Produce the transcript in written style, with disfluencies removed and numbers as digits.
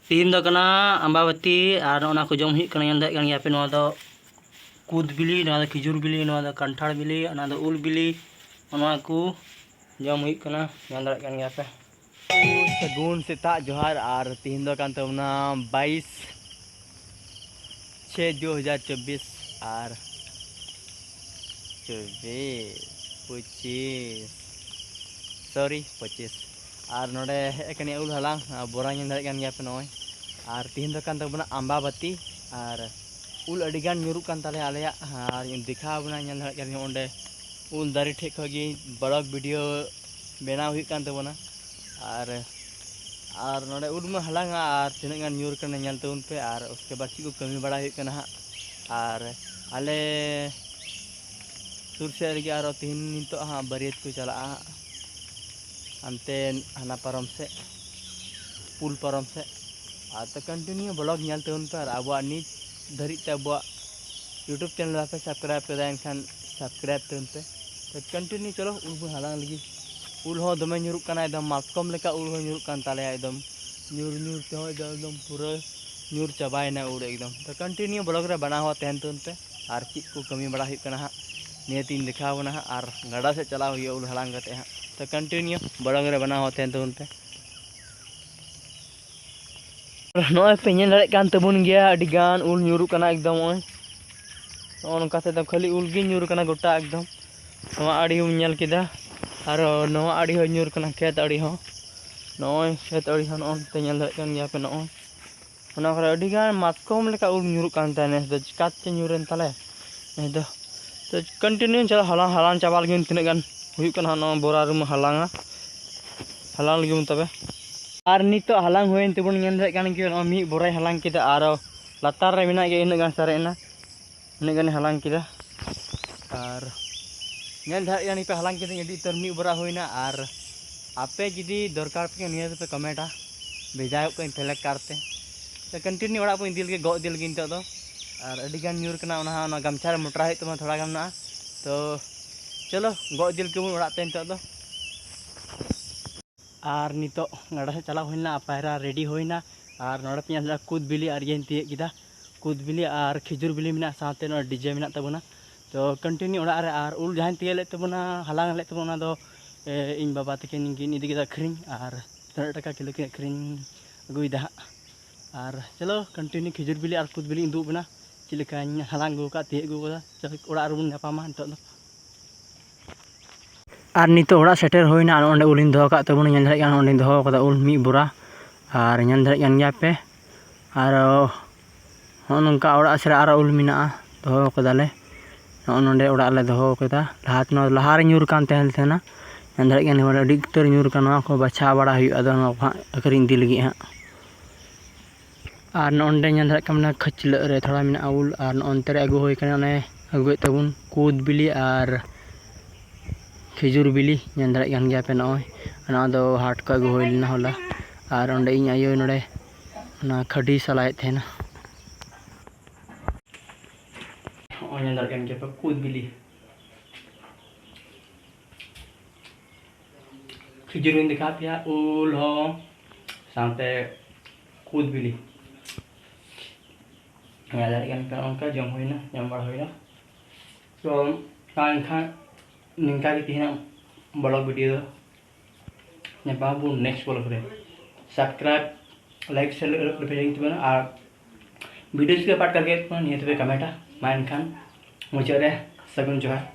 तीन दो कना अम्बावती और ओना को जम हुई कना ñan दाय कन यापे नोआ दो कूद बिली नोआ दो खिजुर बिली नोआ दो कंठाड़ बिली ओना दो उल बिली ओना को जम हुई कना ñan दाय कन यापे सगुन सेता जोहार और तीन दो कान तबना 22/6/2024 और 25 और नोडे हेकनी उल हलांग बोरा ñan दाय कन यापे नोय और तीन दो कान तबना अम्बावती और उल अडिगान ᱧᱩᱨᱩᱜ ᱠᱟᱱ ᱛᱟᱞᱮ ᱟᱞᱮᱭᱟᱜ ᱟᱨ ᱫᱮᱠᱷᱟᱣ ᱵᱚᱱᱟ ᱧᱮᱞ ᱫᱟᱲᱮᱭᱟᱜ ᱠᱟᱱ ᱚᱸᱰᱮ उल दारे ठेक खगी बड़क वीडियो बनाव हुई कान तबना और नोडे उल में हलांगा और तीन गान ᱧᱩᱨ कना ñal तबन पे और उसके बाद चीज को कमी बड़ा हुई कना और आले सुर से लगे और तीन नितो हाँ बरियत को चला अंते हना परम से पुल परम से तो कंटिन्यू ब्लॉग ñal तबन पे और अब नित धरी ते अब यूट्यूब चैनल पे सब्सक्राइब कर एनखान सब्सक्राइब तबन पे तो कंटिन्यू चलो उल बो हलांग लगी उल हो दमे ᱧᱩᱨᱩᱜ कना एकदम मातकम लेका उल हो ᱧᱩᱨᱩᱜ कन ताले एकदम ᱧᱩᱨ ᱧᱩᱨ ते हो एकदम पूरा ᱧᱩᱨ चाबायना उल एकदम तो कंटिन्यू ब्लॉग रे बना हो तहन तबन पे और चीज को कमी बड़ा हुई कना नियतिन दिखाव बना और गड़ा से चला हुई उल हलांग कते हाँ तो कंटिन्यू ब्लॉग रे बना हो तहन तबन पे नॉय पे ñel दाड़े कान तबन गया अडी गान उल ᱧᱩᱨᱩᱜ कना एकदम ओय नोका से खाली उल गी ᱧᱩᱨ कना गोटा एकदम नवा आड़ी हम ñel केदा और नवा आड़ी हो ᱧᱩᱨ कना खेत आड़ी हो नॉय खेत आड़ी हो नते ñel दाड़े कान गया पे नॉय ओना करे अडी गान मातकम लेका उल ᱧᱩᱨᱩᱜ कान ताने द चिकाते ᱧᱩरन ताले तो कंटिन्यू चला हलांग हलांग चाबा लगी तीन गान हुई कना नो बोरा रूम हलांगा हलांग लगी तबे और नितो हलांग हुई तबन ñel दाड़े कान कि मी बोराय हलांग केदा और लातार रे मेना गे इन गान सारेना इन गान हलांग केदा और ñel दाड़े कान पे हलांग केदा अडी तर मी बोरा होइना और आपे जुदी दरकार पे निया पे कमेंटा भेजायो को सेलेक्ट करते तो कंटिन्यू ओड़ा पे दिल के गो दिल गिन तो और अडी गान ᱧᱩᱨ कना ओना गमछा रे मोटरा है तो थोड़ा गान ना तो चलो गो दिल के ओड़ा ते तो और नितो गड़ा से चला होइना पायरा रेडी होइना और नोडे पे ñल कूद बिली और येन तिये किदा कूद बिली और खिजुर बिली मिना साथे नो डीजे मिना तबना तो कंटिन्यू ओड़ा रे और उल जहां तिये ले तबना हलांग ले तबना दो इन बाबा तकिन गिन इदी किदा अखरिन और 3 टाका किलो के अखरिन अगुइदा और चलो कंटिन्यू खिजुर बिली और कूद बिली इंदु बना चिलका हलांग गु का तिये गु का चलो ओड़ा रुन नापामा नितो दो और नितो ओड़ा सेटर होइना और ओंडे उलिन दो का तबन ñel दाड़े कान ओंडे दो कदा उल मी बोरा और ñel दाड़े कान गया पे और नोंका ओड़ा से और उल मिना दो कदाले नोंडे ओड़ा ले दो कदा लाहात नो लहारे ᱧᱩᱨ कान तहल थेना ñel दाड़े कान अडी उतर ᱧᱩᱨ कान को बछा बड़ा हुई अदो अखरिन दी लगी हाँ और नोंडे ñel दाड़े कान खचला रे थोड़ा मिना उल और नोंते रे अगु होई कान ने अगुए तबन कूद बिली और खिजुर बिली ñel दाड़े कान गया पे नॉय ना दो हाट को अगु होई लेना होला और ओंडे इन आयो नोडे ना खडी सलाय थेना ñel दाड़े कान गया पे कूद बिली खिजुर इन दिखा पिया उल हो साथे कूद बिली ñel दाड़े कान पे उनका जम होइना जम बड़ा होइना तो कान खान निंका की तीना ब्लॉग वीडियो ने बाबू नेक्स्ट ब्लॉग रे सब्सक्राइब लाइक शेयर पे तबना और वीडियो के पार्ट करके नियत पे कमेंटा माइन खान मुझे रे सगुन जोहार।